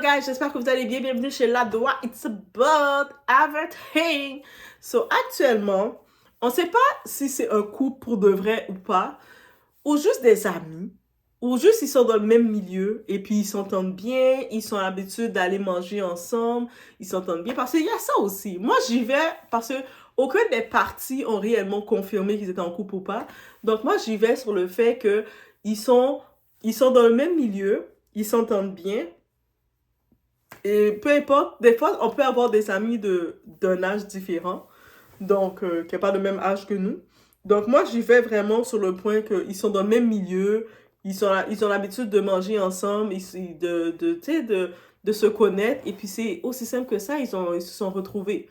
Hello guys, j'espère que vous allez bien. Bienvenue chez La Doua. It's about everything. So actuellement, on ne sait pas si c'est un couple pour de vrai ou pas, ou juste des amis, ou juste ils sont dans le même milieu et puis ils s'entendent bien, ils sont habitués d'aller manger ensemble, ils s'entendent bien. Parce qu'il y a ça aussi. Moi, j'y vais parce que aucune des parties ont réellement confirmé qu'ils étaient en couple ou pas. Donc moi, j'y vais sur le fait que ils sont dans le même milieu, ils s'entendent bien. Et peu importe, des fois, on peut avoir des amis d'un âge différent, donc qui n'ont pas le même âge que nous. Donc moi, j'y vais vraiment sur le point qu'ils sont dans le même milieu, ils ont l'habitude de manger ensemble, tu sais, de se connaître. Et puis c'est aussi simple que ça, ils se sont retrouvés.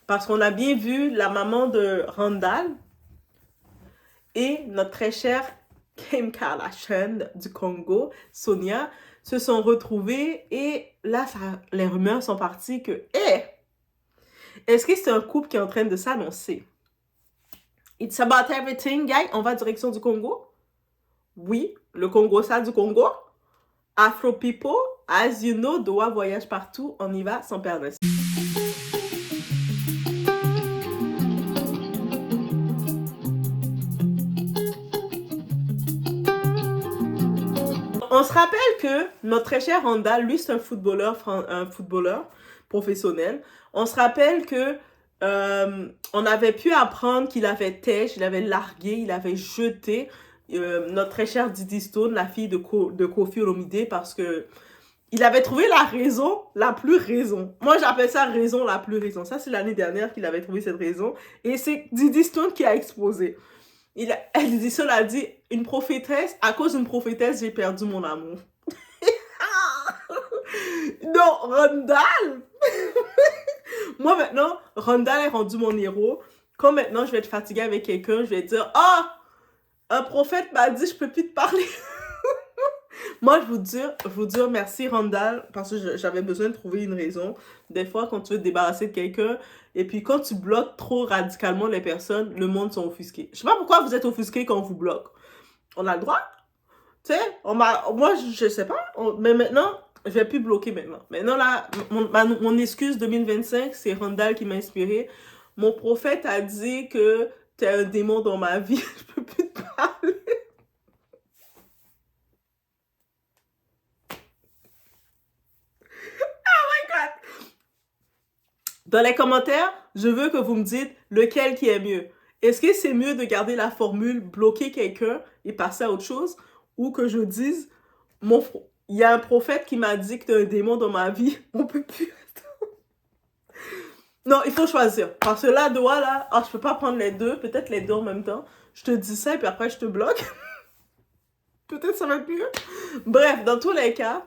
Parce qu'on a bien vu la maman de Randall et notre très chère Kim Kardashian du Congo, Sonia, se sont retrouvés et là, les rumeurs sont parties que, est-ce que c'est un couple qui est en train de s'annoncer? It's about everything, guys. On va direction du Congo. Oui, le Congo, ça du Congo. Afro People, as you know, Doha voyage partout. On y va sans perdre. On se rappelle que notre très cher Randall, lui, c'est un footballeur professionnel. On se rappelle que on avait pu apprendre qu'il avait têche, il avait largué, il avait jeté notre très chère Didi Stone, la fille de Koffi Olomide, parce que il avait trouvé la raison la plus raison. Moi, j'appelle ça raison la plus raison. Ça, c'est l'année dernière qu'il avait trouvé cette raison. Et c'est Didi Stone qui a explosé. Didi Stone a dit, une prophétesse, à cause d'une prophétesse, j'ai perdu mon amour. Non, Randall. Moi, maintenant, Randall est rendu mon héros. Quand maintenant, je vais être fatiguée avec quelqu'un, je vais dire, un prophète m'a dit, je peux plus te parler. Moi, je vous dire merci, Randall, parce que j'avais besoin de trouver une raison. Des fois, quand tu veux te débarrasser de quelqu'un, et puis quand tu bloques trop radicalement les personnes, le monde sont offusqués. Je sais pas pourquoi vous êtes offusqués quand on vous bloque. On a le droit. Tu sais, moi, je sais pas. Mais maintenant, je vais plus bloquer maintenant. Maintenant, là, mon excuse 2025, c'est Randall qui m'a inspiré. Mon prophète a dit que t'es un démon dans ma vie. Je peux plus te parler. Dans les commentaires, je veux que vous me dites lequel qui est mieux. Est-ce que c'est mieux de garder la formule bloquer quelqu'un et passer à autre chose, ou que je dise il y a un prophète qui m'a dit que tu es un démon dans ma vie, on peut plus. Non, il faut choisir. Parce que là, Doha, là, je peux pas prendre les deux, peut-être les deux en même temps. Je te dis ça et puis après je te bloque. Peut-être ça va être mieux. Bref, dans tous les cas,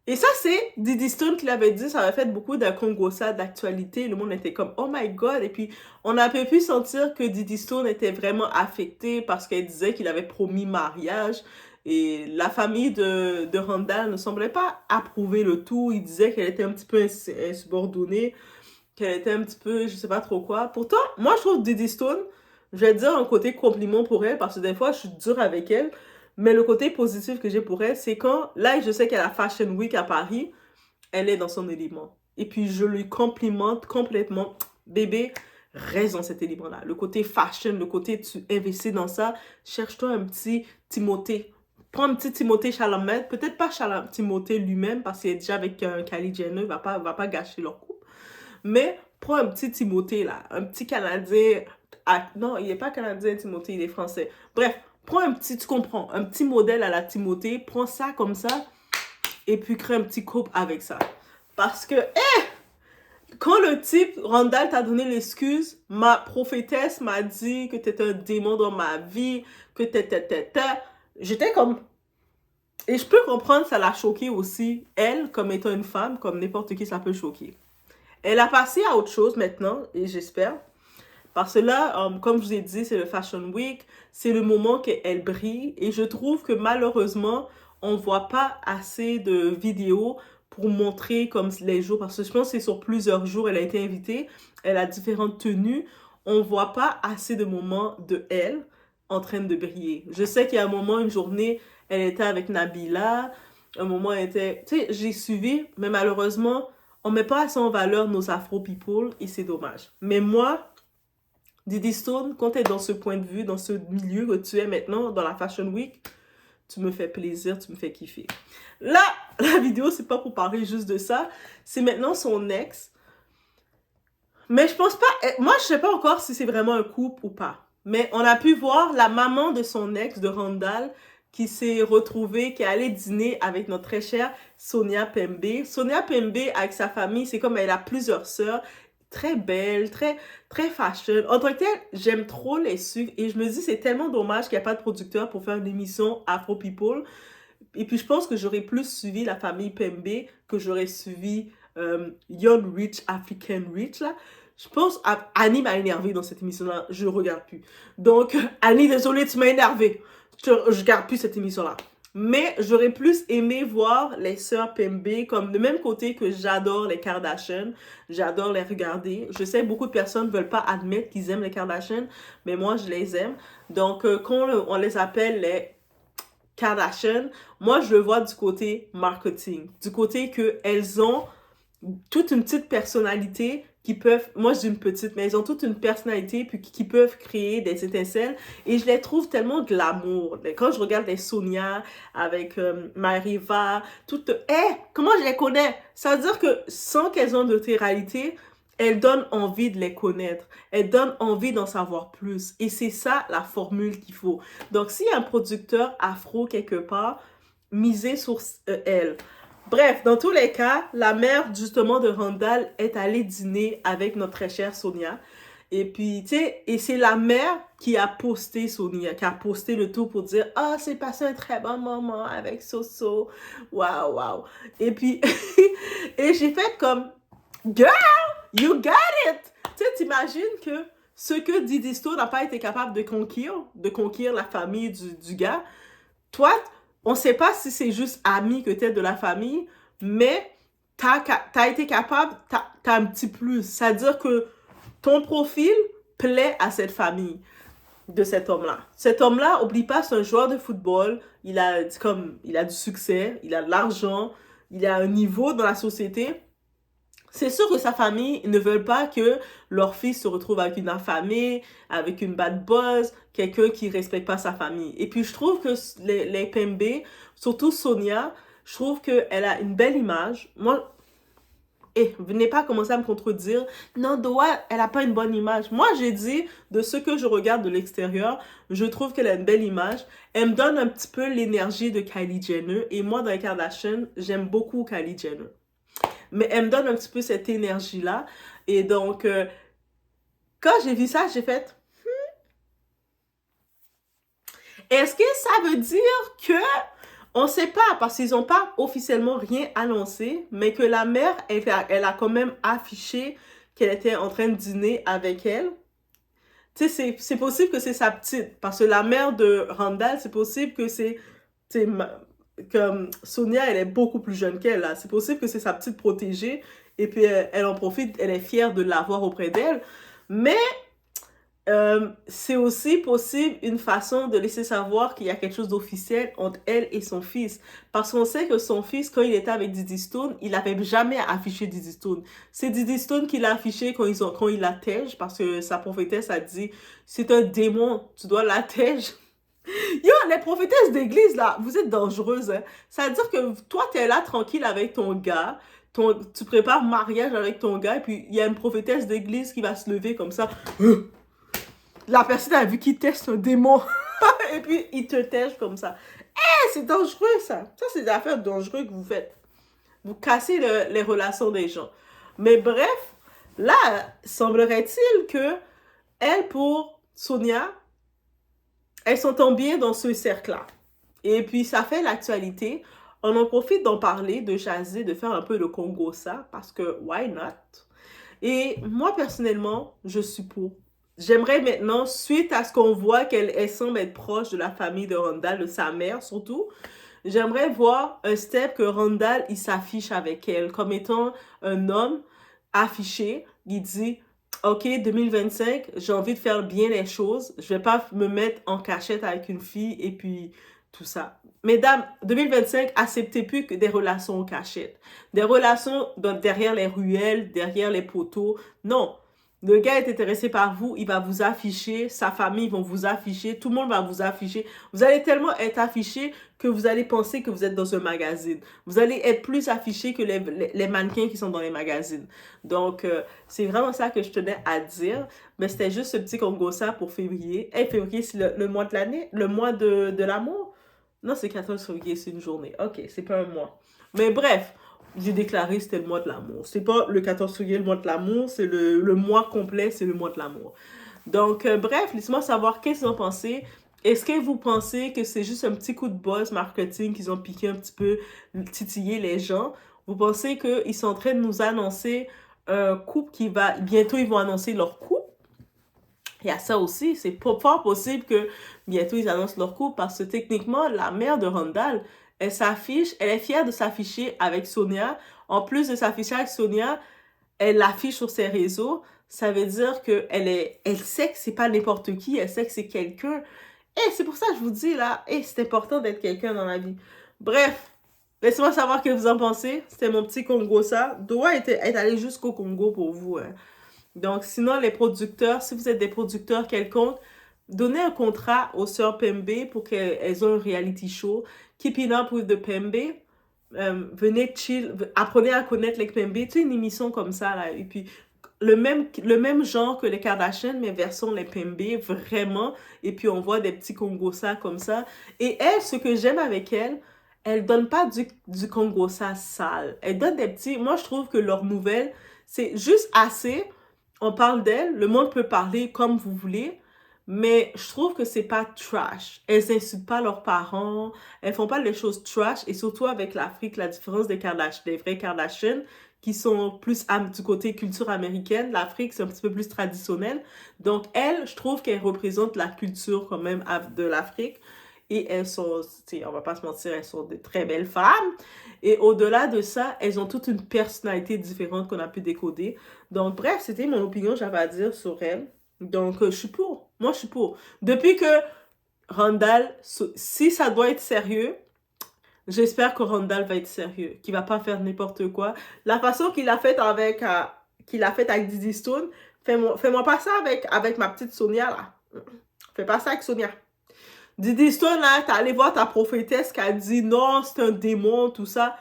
et ça, c'est Didi Stone qui l'avait dit, ça avait fait beaucoup d'un Congossa d'actualité. Le monde était comme, oh my god. Et puis, on avait pu sentir que Didi Stone était vraiment affectée parce qu'elle disait qu'il avait promis mariage. Et la famille de Randall ne semblait pas approuver le tout. Il disait qu'elle était un petit peu insubordonnée, qu'elle était un petit peu, je sais pas trop quoi. Pourtant, moi, je trouve Didi Stone, je vais dire un côté compliment pour elle parce que des fois, je suis dure avec elle. Mais le côté positif que j'ai pour elle, c'est quand, là, je sais qu'elle a Fashion Week à Paris, elle est dans son élément. Et puis, je lui complimente complètement. Bébé, reste dans cet élément-là. Le côté fashion, le côté tu investis dans ça, cherche-toi un petit Timothée. Prends un petit Timothée Chalamet. Peut-être pas Timothée lui-même, parce qu'il est déjà avec Kylie Jenner, va pas gâcher leur couple. Mais prends un petit Timothée, là. Un petit Canadien. Non, il n'est pas Canadien, Timothée, il est français. Bref, prends un petit, tu comprends, un petit modèle à la Timothée, prends ça comme ça, et puis crée un petit couple avec ça. Parce que, quand le type, Randall, t'a donné l'excuse, ma prophétesse m'a dit que t'étais un démon dans ma vie, que j'étais comme... Et je peux comprendre, ça l'a choqué aussi, elle, comme étant une femme, comme n'importe qui, ça peut choquer. Elle a passé à autre chose maintenant, et j'espère. Parce que là, comme je vous ai dit, c'est le Fashion Week, c'est le moment qu'elle brille. Et je trouve que malheureusement, on ne voit pas assez de vidéos pour montrer comme les jours. Parce que je pense que c'est sur plusieurs jours, elle a été invitée, elle a différentes tenues. On ne voit pas assez de moments de elle en train de briller. Je sais qu'il y a un moment, une journée, elle était avec Nabila. un moment était... Tu sais, j'ai suivi, mais malheureusement, on met pas assez en valeur nos Afro-people et c'est dommage. Mais moi, Diddy Stone, quand tu es dans ce point de vue, dans ce milieu que tu es maintenant, dans la Fashion Week, tu me fais plaisir, tu me fais kiffer. Là, la vidéo, c'est pas pour parler juste de ça, c'est maintenant son ex. Mais je pense pas... Moi, je sais pas encore si c'est vraiment un couple ou pas. Mais on a pu voir la maman de son ex, de Randall, qui s'est retrouvée, qui est allée dîner avec notre très chère Sonia Pembe. Sonia Pembe, avec sa famille, c'est comme elle a plusieurs sœurs, très belles, très fashion. En tant que tel, j'aime trop les sucres et je me dis c'est tellement dommage qu'il n'y a pas de producteur pour faire une émission Afro People. Et puis je pense que j'aurais plus suivi la famille Pembe que j'aurais suivi Young Rich, African Rich, là. Je pense Annie m'a énervé dans cette émission-là. Je ne regarde plus. Donc, Annie, désolée, tu m'as énervé. Je regarde plus cette émission-là. Mais j'aurais plus aimé voir les sœurs Pembe comme de même côté que j'adore les Kardashian. J'adore les regarder. Je sais beaucoup de personnes ne veulent pas admettre qu'ils aiment les Kardashian, mais moi, je les aime. Donc, quand on les appelle les Kardashian, moi, je le vois du côté marketing. Du côté qu'elles ont toute une petite personnalité qui peuvent, moi je dis une petite, mais elles ont toute une personnalité puis qui peuvent créer des étincelles et je les trouve tellement glamour. Quand je regarde les Sonia avec Mariva, toutes, comment je les connais? Ça veut dire que sans qu'elles ont de télé-réalité, elles donnent envie de les connaître. Elles donnent envie d'en savoir plus. Et c'est ça la formule qu'il faut. Donc s'il y a un producteur afro quelque part, misez sur elle. Bref, dans tous les cas, la mère justement de Randall est allée dîner avec notre très chère Sonia. Et puis, tu sais, et c'est la mère qui a posté Sonia, qui a posté le tout pour dire « Ah, c'est passé un très bon moment avec Soso. Waouh, waouh. » Et puis, et j'ai fait comme « Girl, you got it! » Tu sais, t'imagines que ce que Diddy Stone n'a pas été capable de conquérir la famille du gars, toi, on ne sait pas si c'est juste ami que tu es de la famille, mais tu as été capable, tu as un petit plus. C'est-à-dire que ton profil plaît à cette famille de cet homme-là. Cet homme-là, oublie pas, c'est un joueur de football, il a du succès, il a de l'argent, il a un niveau dans la société. C'est sûr que sa famille ne veut pas que leur fils se retrouve avec une affamée, avec une bad buzz, quelqu'un qui ne respecte pas sa famille. Et puis je trouve que les Pembe, surtout Sonia, je trouve qu'elle a une belle image. Moi, venez pas commencer à me contredire. Non, Doa, elle n'a pas une bonne image. Moi, j'ai dit, de ce que je regarde de l'extérieur, je trouve qu'elle a une belle image. Elle me donne un petit peu l'énergie de Kylie Jenner. Et moi, dans les Kardashian, j'aime beaucoup Kylie Jenner. Mais elle me donne un petit peu cette énergie-là. Et donc, quand j'ai vu ça, j'ai fait... Est-ce que ça veut dire que... On ne sait pas, parce qu'ils n'ont pas officiellement rien annoncé, mais que la mère, elle a quand même affiché qu'elle était en train de dîner avec elle. Tu sais, c'est possible que c'est sa petite, parce que la mère de Randall, c'est possible que c'est... Comme Sonia, elle est beaucoup plus jeune qu'elle, là. C'est possible que c'est sa petite protégée, et puis elle en profite, elle est fière de l'avoir auprès d'elle. Mais c'est aussi possible une façon de laisser savoir qu'il y a quelque chose d'officiel entre elle et son fils. Parce qu'on sait que son fils, quand il était avec Diddy Stone, il n'avait jamais affiché Diddy Stone. C'est Diddy Stone qui l'a affiché quand il la tège, parce que sa prophétesse a dit « C'est un démon, tu dois la tège. » Yo, les prophétesses d'église, là, vous êtes dangereuses, hein. Ça veut dire que toi, t'es là tranquille avec ton gars, tu prépares mariage avec ton gars, et puis il y a une prophétesse d'église qui va se lever comme ça. La personne a vu qu'il teste un démon. Et puis, il te tèche comme ça. C'est dangereux, ça. Ça, c'est des affaires dangereuses que vous faites. Vous cassez les relations des gens. Mais bref, là, semblerait-il que elle, pour Sonia, elles s'entendent bien dans ce cercle-là. Et puis, ça fait l'actualité. On en profite d'en parler, de jaser, de faire un peu le Congo ça, parce que why not? Et moi, personnellement, je suis pour. J'aimerais maintenant, suite à ce qu'on voit qu'elle semble être proche de la famille de Randall, de sa mère surtout, j'aimerais voir un step que Randall, il s'affiche avec elle comme étant un homme affiché. Il dit, OK, 2025, j'ai envie de faire bien les choses. Je vais pas me mettre en cachette avec une fille et puis tout ça. Mesdames, 2025, acceptez plus que des relations en cachette. Des relations derrière les ruelles, derrière les poteaux. Non. Le gars est intéressé par vous, il va vous afficher, sa famille vont vous afficher, tout le monde va vous afficher. Vous allez tellement être affiché que vous allez penser que vous êtes dans un magazine. Vous allez être plus affiché que les mannequins qui sont dans les magazines. Donc, c'est vraiment ça que je tenais à dire. Mais c'était juste ce petit congo-ça pour février. Et février, c'est le mois de l'année, le mois de l'amour. Non, c'est 14 février, c'est une journée. Ok, c'est pas un mois. Mais bref, j'ai déclaré que c'était le mois de l'amour. C'est pas le 14 février, le mois de l'amour, c'est le mois complet, c'est le mois de l'amour. Donc, bref, laissez-moi savoir qu'est-ce que vous en pensez. Est-ce que vous pensez que c'est juste un petit coup de buzz marketing qu'ils ont piqué un petit peu, titiller les gens? Vous pensez qu'ils sont en train de nous annoncer un couple qui va... Bientôt, ils vont annoncer leur couple? Il y a ça aussi, c'est fort possible que bientôt ils annoncent leur couple parce que techniquement, la mère de Randall, elle s'affiche, elle est fière de s'afficher avec Sonia. En plus de s'afficher avec Sonia, elle l'affiche sur ses réseaux. Ça veut dire elle sait que c'est pas n'importe qui, elle sait que c'est quelqu'un. Et c'est pour ça que je vous dis là, c'est important d'être quelqu'un dans la vie. Bref, laissez-moi savoir ce que vous en pensez. C'était mon petit Congo ça. Doit être allé jusqu'au Congo pour vous. Hein. Donc, sinon, les producteurs, si vous êtes des producteurs quelconques, donnez un contrat aux sœurs Pembe pour qu'elles aient un reality show. Keeping Up with the Pembe. Venez chill, apprenez à connaître les Pembe. Tu sais, une émission comme ça, là. Et puis, le même genre que les Kardashians, mais version les Pembe, vraiment. Et puis, on voit des petits Congosa comme ça. Et elle, ce que j'aime avec elle donne pas du Congosa sale. Elle donne des petits... Moi, je trouve que leurs nouvelles, c'est juste assez... On parle d'elle, le monde peut parler comme vous voulez, mais je trouve que c'est pas trash. Elles insultent pas leurs parents, elles font pas les choses trash, et surtout avec l'Afrique, la différence des vrais Kardashians, qui sont plus du côté culture américaine. L'Afrique, c'est un petit peu plus traditionnel. Donc, elles, je trouve qu'elles représentent la culture quand même de l'Afrique. Et elles sont, on va pas se mentir, elles sont de très belles femmes. Et au-delà de ça, elles ont toute une personnalité différente qu'on a pu décoder. Donc, bref, c'était mon opinion, j'avais à dire sur elles. Donc, je suis pour. Moi, je suis pour. Depuis que Randall, si ça doit être sérieux, j'espère que Randall va être sérieux, qu'il va pas faire n'importe quoi. La façon qu'il a fait avec, Diddy Stone, fais-moi pas ça avec ma petite Sonia, là. Fais pas ça avec Sonia. Diddy Stone, là, t'es allé voir ta prophétesse qui a dit non, c'est un démon, tout ça.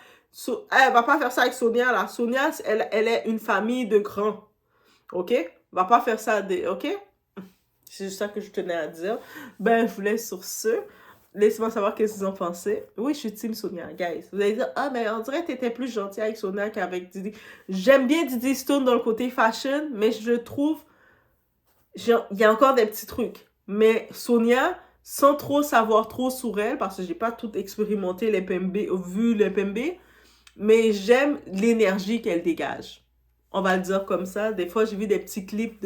Elle va pas faire ça avec Sonia, là. Sonia, elle est une famille de grands. OK? Va pas faire ça, OK? C'est juste ça que je tenais à dire. Ben, je vous laisse sur ce. Laissez-moi savoir qu'est-ce que vous en pensez. Oui, je suis team Sonia, guys. Vous allez dire, ah, mais on dirait que t'étais plus gentil avec Sonia qu'avec Diddy. J'aime bien Diddy Stone dans le côté fashion, mais je trouve, il y a encore des petits trucs. Mais Sonia, sans trop savoir trop sur elle, parce que j'ai pas tout expérimenté les PMB, vu les PMB, mais j'aime l'énergie qu'elle dégage. On va le dire comme ça. Des fois, j'ai vu des petits clips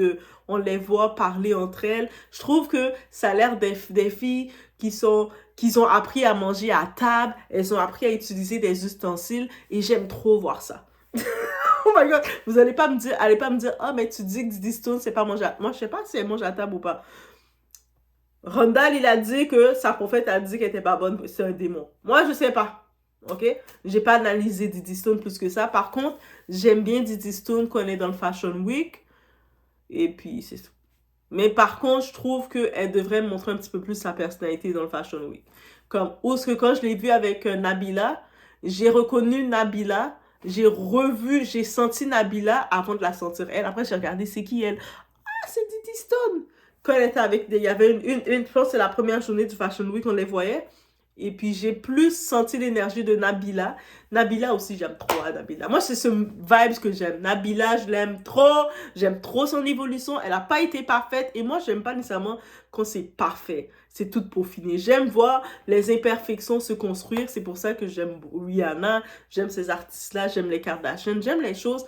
on les voit parler entre elles. Je trouve que ça a l'air des filles qui ont appris à manger à table, elles ont appris à utiliser des ustensiles, et j'aime trop voir ça. Oh my god, vous allez pas me dire, ah, mais tu dis que Diddy Stone, c'est pas manger à... Moi, je sais pas si elle mange à table ou pas. Randall, il a dit que sa prophète a dit qu'elle était pas bonne, c'est un démon. Moi, je sais pas. OK? J'ai pas analysé Diddy Stone plus que ça. Par contre, j'aime bien Diddy Stone quand elle est dans le Fashion Week. Et puis, c'est tout. Mais par contre, je trouve qu'elle devrait montrer un petit peu plus sa personnalité dans le Fashion Week. Ou ce que quand je l'ai vue avec Nabila, j'ai reconnu Nabila, j'ai senti Nabila avant de la sentir elle. Après, j'ai regardé c'est qui elle. Ah, c'est Diddy Stone! Quand elle était avec il y avait je pense que c'est la première journée du Fashion Week, on les voyait. Et puis, j'ai plus senti l'énergie de Nabila. Nabila aussi, j'aime trop Nabila. Moi, c'est ce vibe que j'aime. Nabila, je l'aime trop. J'aime trop son évolution. Elle n'a pas été parfaite. Et moi, j'aime pas nécessairement quand c'est parfait. C'est tout peaufiné. J'aime voir les imperfections se construire. C'est pour ça que j'aime Rihanna. J'aime ces artistes-là. J'aime les Kardashians. J'aime les choses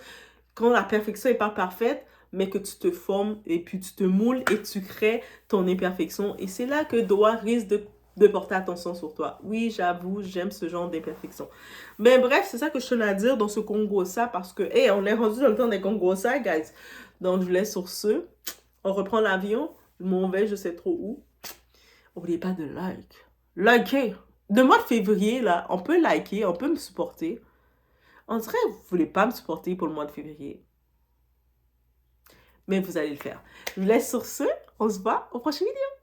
quand la perfection n'est pas parfaite, mais que tu te formes et puis tu te moules et tu crées ton imperfection. Et c'est là que Doha risque de porter attention sur toi. Oui, j'avoue, j'aime ce genre d'imperfection. Mais bref, c'est ça que je tenais à dire dans ce Congo-ça, parce que, on est rendu dans le temps des Congo-ça, guys. Donc, je vous laisse sur ce. On reprend l'avion. Je m'en vais, je sais trop où. N'oubliez pas de like. Likez! Le mois de février, là, on peut liker, on peut me supporter. On dirait que vous voulez pas me supporter pour le mois de février. Mais vous allez le faire. Je vous laisse sur ce. On se voit aux prochaines vidéos.